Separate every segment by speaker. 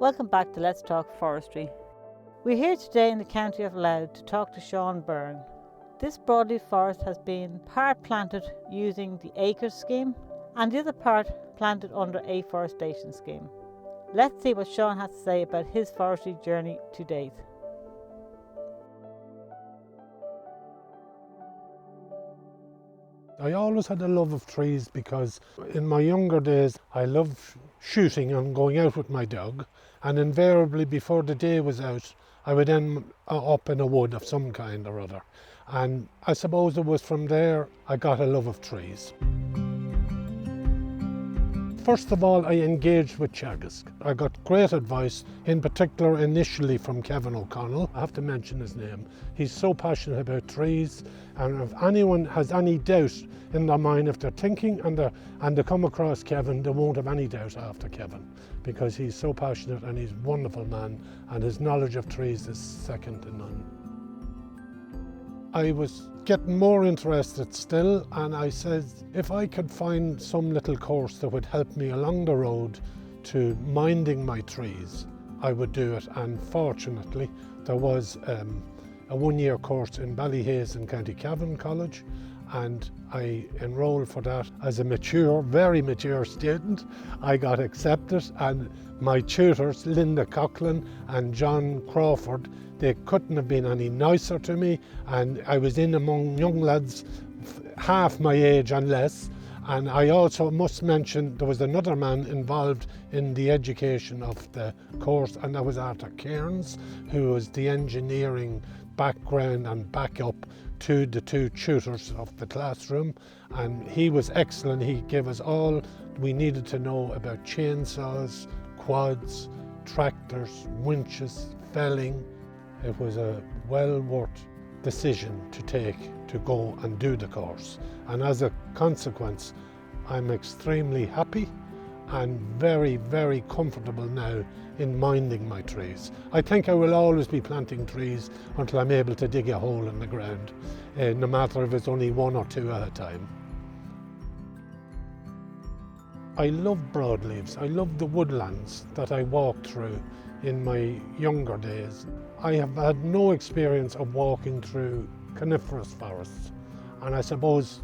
Speaker 1: Welcome back to Let's Talk Forestry. We're here today in the county of Louth to talk to Norah Byrne. This broadleaf forest has been part planted using the ACRES scheme and the other part planted under afforestation scheme. Let's see what Sean has to say about his forestry journey to date.
Speaker 2: I always had a love of trees because in my younger days I loved shooting and going out with my dog, and invariably before the day was out I would end up in a wood of some kind or other, and I suppose it was from there I got a love of trees. First of all, I engaged with Teagasc. I got great advice, in particular initially from Kevin O'Connell. I have to mention his name. He's so passionate about trees, and if anyone has any doubt in their mind, if they're thinking and they come across Kevin, they won't have any doubt after Kevin, because he's so passionate and he's a wonderful man, and his knowledge of trees is second to none. I was getting more interested still, and I said if I could find some little course that would help me along the road to minding my trees, I would do it. And fortunately there was a one-year course in Ballyhaise in County Cavan College, and I enrolled for that as a mature, very mature student. I got accepted, and my tutors, Linda Coughlin and John Crawford, they couldn't have been any nicer to me, and I was in among young lads half my age and less. And I also must mention there was another man involved in the education of the course, and that was Arthur Cairns, who was the engineering background and backup to the two tutors of the classroom, and he was excellent. He gave us all we needed to know about chainsaws, quads, tractors, winches, felling. It was a well worth decision to take to go and do the course, and as a consequence I'm extremely happy and very, very comfortable now in minding my trees. I think I will always be planting trees until I'm able to dig a hole in the ground, no matter if it's only one or two at a time. I love broadleaves. I love the woodlands that I walked through in my younger days. I have had no experience of walking through coniferous forests, and I suppose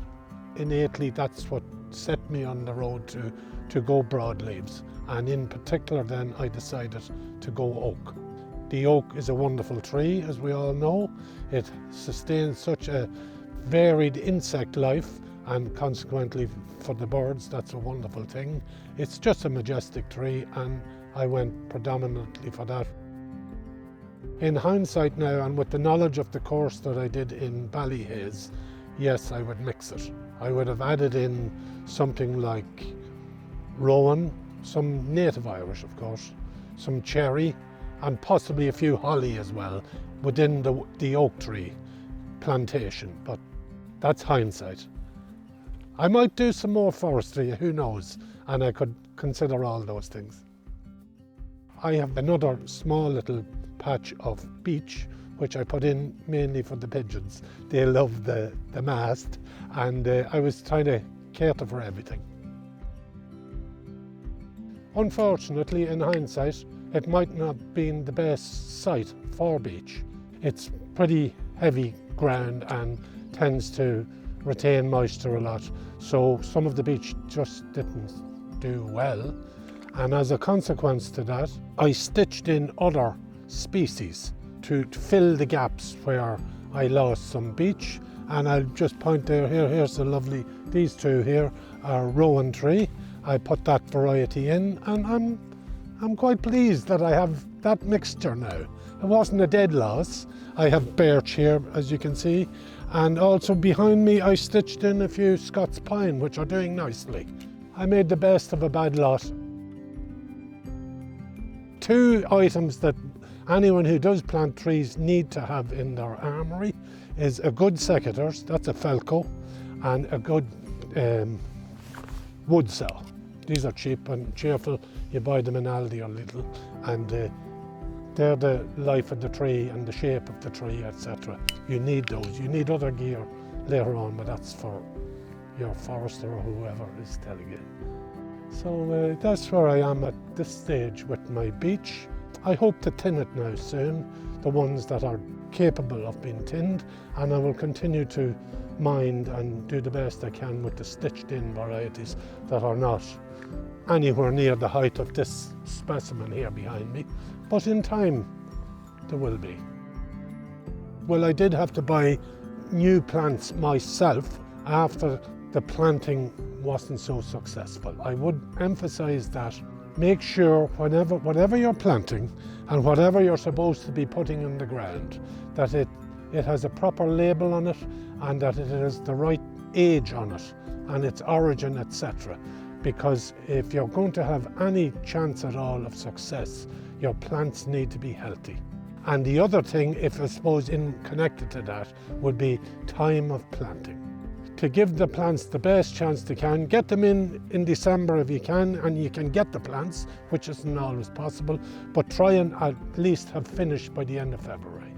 Speaker 2: innately that's what set me on the road to go broadleaves, and in particular then I decided to go oak. The oak is a wonderful tree, as we all know. It sustains such a varied insect life, and consequently for the birds that's a wonderful thing. It's just a majestic tree, and I went predominantly for that. In hindsight now, and with the knowledge of the course that I did in Ballyhaise, yes, I would mix it. I would have added in something like rowan, some native Irish of course, some cherry, and possibly a few holly as well within the oak tree plantation, but that's hindsight. I might do some more forestry, who knows, and I could consider all those things. I have another small little patch of beech which I put in mainly for the pigeons. They love the mast, and I was trying to cater for everything. Unfortunately, in hindsight, it might not have been the best site for beech. It's pretty heavy ground and tends to retain moisture a lot, so some of the beech just didn't do well, and as a consequence to that I stitched in other species to fill the gaps where I lost some beech. And I'll just point there, here's the lovely, these two here are rowan tree. I put that variety in, and I'm quite pleased that I have that mixture now. It wasn't a dead loss. I have birch here, as you can see, and also behind me I stitched in a few Scots pine, which are doing nicely. I made the best of a bad lot. Two items that anyone who does plant trees need to have in their armoury is a good secateurs, that's a Felco, and a good wood saw. These are cheap and cheerful. You buy them in Aldi or Lidl, and they're the life of the tree and the shape of the tree, etc. You need those. You need other gear later on, but that's for your forester or whoever is telling you. So that's where I am at this stage with my beech. I hope to tin it now soon, the ones that are capable of being tinned, and I will continue to mind and do the best I can with the stitched in varieties that are not anywhere near the height of this specimen here behind me, but in time there will be. Well, I did have to buy new plants myself after the planting wasn't so successful. I would emphasize that make sure whatever you're planting and whatever you're supposed to be putting in the ground, that it has a proper label on it and that it has the right age on it and its origin, etc. Because if you're going to have any chance at all of success, your plants need to be healthy. And the other thing, if I suppose connected to that, would be time of planting. To give the plants the best chance they can, get them in December if you can, and you can get the plants, which isn't always possible, but try and at least have finished by the end of February.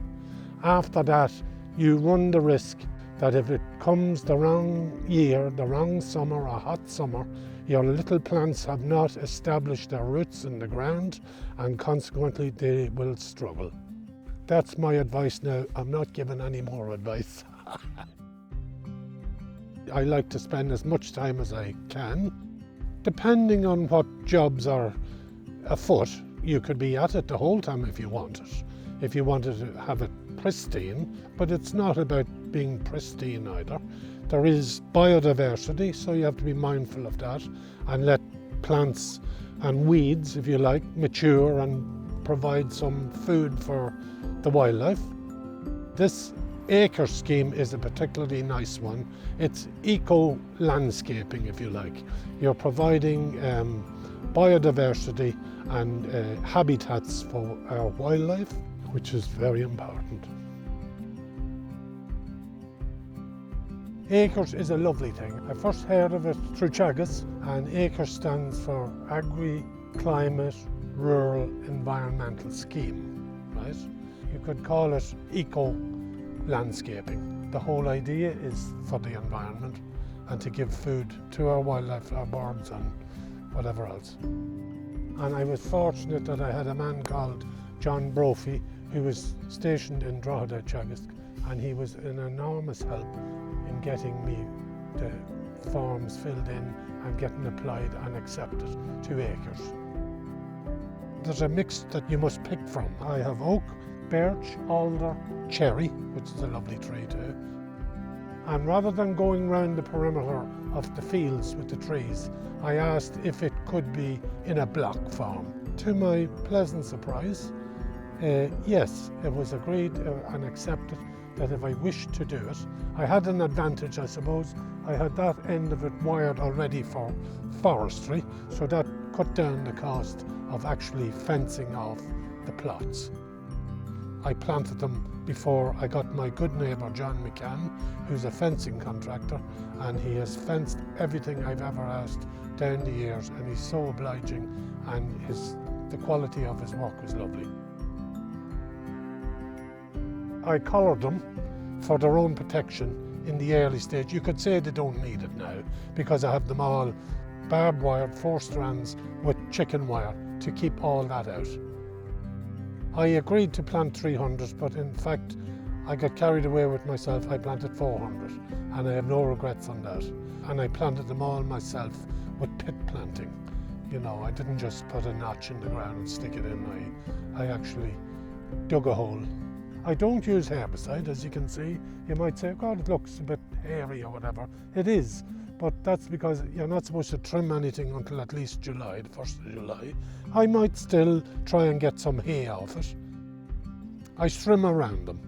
Speaker 2: After that, you run the risk that if it comes the wrong year, the wrong summer, a hot summer, your little plants have not established their roots in the ground, and consequently they will struggle. That's my advice now. I'm not giving any more advice. I like to spend as much time as I can. Depending on what jobs are afoot, you could be at it the whole time if you want it. If you wanted to have it pristine, but it's not about being pristine either. There is biodiversity, so you have to be mindful of that and let plants and weeds, if you like, mature and provide some food for the wildlife. This acre scheme is a particularly nice one. It's eco-landscaping, if you like. You're providing biodiversity and habitats for our wildlife, which is very important. ACRES is a lovely thing. I first heard of it through Teagasc, and ACRES stands for Agri-Climate Rural Environmental Scheme, right? You could call it eco-landscaping. The whole idea is for the environment and to give food to our wildlife, our birds and whatever else. And I was fortunate that I had a man called John Brophy who was stationed in Drogheda, Teagasc, and he was an enormous help in getting me the forms filled in and getting applied and accepted to ACRES. There's a mix that you must pick from. I have oak, birch, alder, cherry, which is a lovely tree too. And rather than going round the perimeter of the fields with the trees, I asked if it could be in a block form. To my pleasant surprise, yes, it was agreed and accepted that if I wished to do it, I had an advantage, I suppose. I had that end of it wired already for forestry, so that cut down the cost of actually fencing off the plots. I planted them before I got my good neighbour John McCann, who's a fencing contractor, and he has fenced everything I've ever asked down the years, and he's so obliging, and the quality of his work is lovely. I collared them for their own protection in the early stage. You could say they don't need it now because I have them all barbed wired, 4 strands with chicken wire to keep all that out. I agreed to plant 300, but in fact I got carried away with myself. I planted 400 and I have no regrets on that. And I planted them all myself with pit planting. You know, I didn't just put a notch in the ground and stick it in. I actually dug a hole. I don't use herbicide, as you can see. You might say, God, it looks a bit hairy or whatever. It is, but that's because you're not supposed to trim anything until at least July, the 1st of July. I might still try and get some hay off it. I trim around them,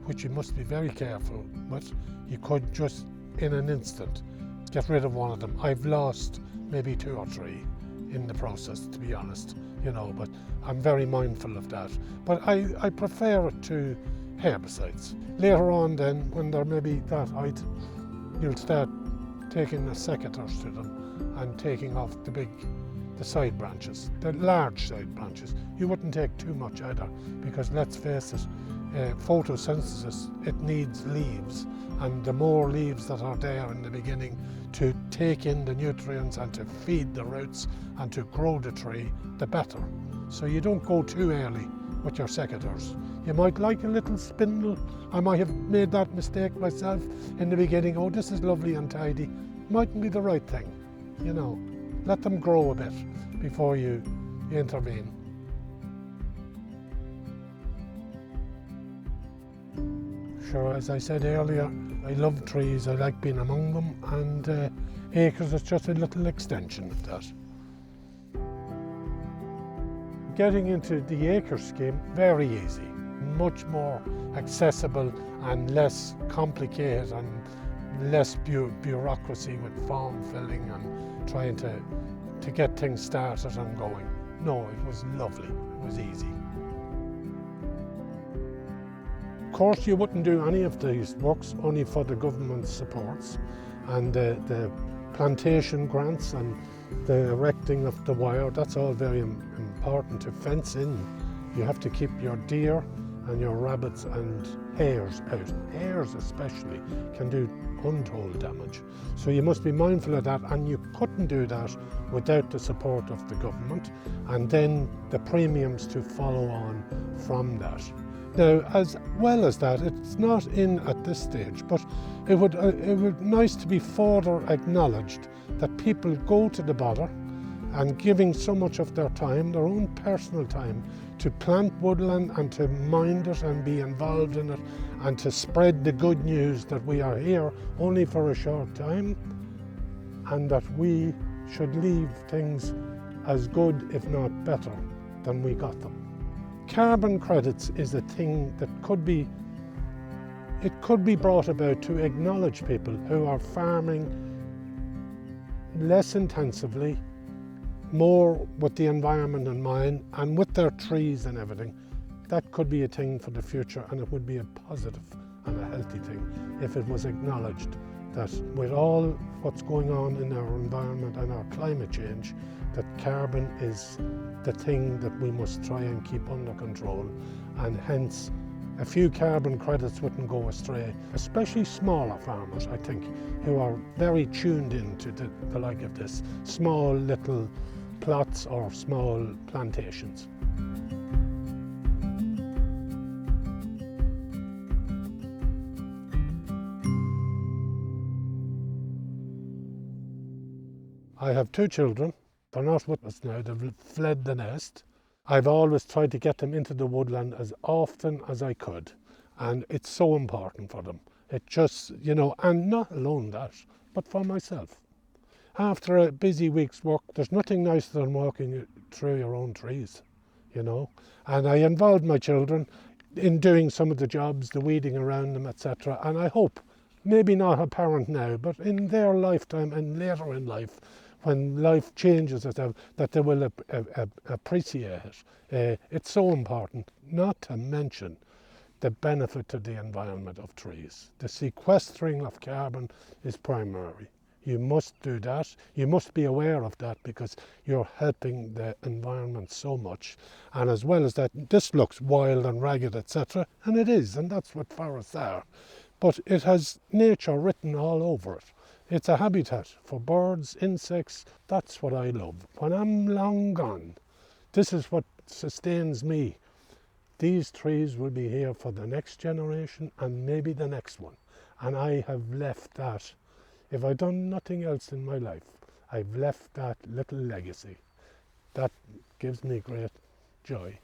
Speaker 2: which you must be very careful with. You could just, in an instant, get rid of one of them. I've lost maybe 2 or 3 in the process, to be honest, you know, but I'm very mindful of that. But I prefer it to herbicides. Later on then, when they're maybe that height, you'll start taking the secateurs to them and taking off the side branches, the large side branches. You wouldn't take too much either, because let's face it, photosynthesis, it needs leaves, and the more leaves that are there in the beginning to take in the nutrients and to feed the roots and to grow the tree, the better. So you don't go too early with your secateurs. You might like a little spindle. I might have made that mistake myself in the beginning. Oh, this is lovely and tidy. Mightn't be the right thing, you know. Let them grow a bit before you intervene. Sure, as I said earlier, I love trees, I like being among them, and Acres is just a little extension of that. Getting into the Acres scheme, very easy, much more accessible and less complicated and less bureaucracy with form filling and trying to get things started and going. No, it was lovely, it was easy. Of course, you wouldn't do any of these works only for the government supports and the plantation grants and the erecting of the wire. That's all very important to fence in. You have to keep your deer and your rabbits and hares out. Hares especially can do untold damage. So you must be mindful of that, and you couldn't do that without the support of the government and then the premiums to follow on from that. Now, as well as that, it's not in at this stage, but it would be nice to be further acknowledged that people go to the bother and giving so much of their time, their own personal time, to plant woodland and to mind it and be involved in it and to spread the good news that we are here only for a short time and that we should leave things as good, if not better, than we got them. Carbon credits is a thing that could be brought about to acknowledge people who are farming less intensively, more with the environment in mind and with their trees and everything. That could be a thing for the future, and it would be a positive and a healthy thing if it was acknowledged that with all what's going on in our environment and our climate change, that carbon is the thing that we must try and keep under control, and hence a few carbon credits wouldn't go astray, especially smaller farmers, I think, who are very tuned in to the like of this, small little plots or small plantations. I have 2 children. They're not with us now, they've fled the nest. I've always tried to get them into the woodland as often as I could, and it's so important for them. It just, you know, and not alone that, but for myself. After a busy week's work, there's nothing nicer than walking through your own trees, you know. And I involved my children in doing some of the jobs, the weeding around them, etc. And I hope, maybe not apparent now, but in their lifetime and later in life, when life changes, that they will appreciate it. It's so important, not to mention the benefit to the environment of trees. The sequestering of carbon is primary. You must do that. You must be aware of that because you're helping the environment so much. And as well as that, this looks wild and ragged, etc. And it is, and that's what forests are. But it has nature written all over it. It's a habitat for birds, insects. That's what I love. When I'm long gone, this is what sustains me. These trees will be here for the next generation and maybe the next one. And I have left that. If I've done nothing else in my life, I've left that little legacy. That gives me great joy.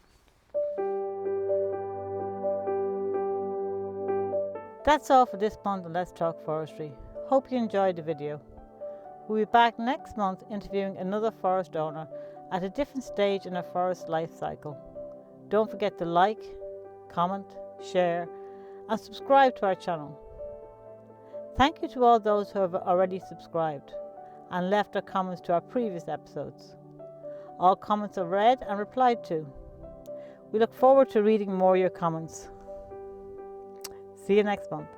Speaker 1: That's all for this month on Let's Talk Forestry. Hope you enjoyed the video. We'll be back next month interviewing another forest owner at a different stage in a forest life cycle. Don't forget to like, comment, share and subscribe to our channel. Thank you to all those who have already subscribed and left their comments to our previous episodes. All comments are read and replied to. We look forward to reading more of your comments. See you next month.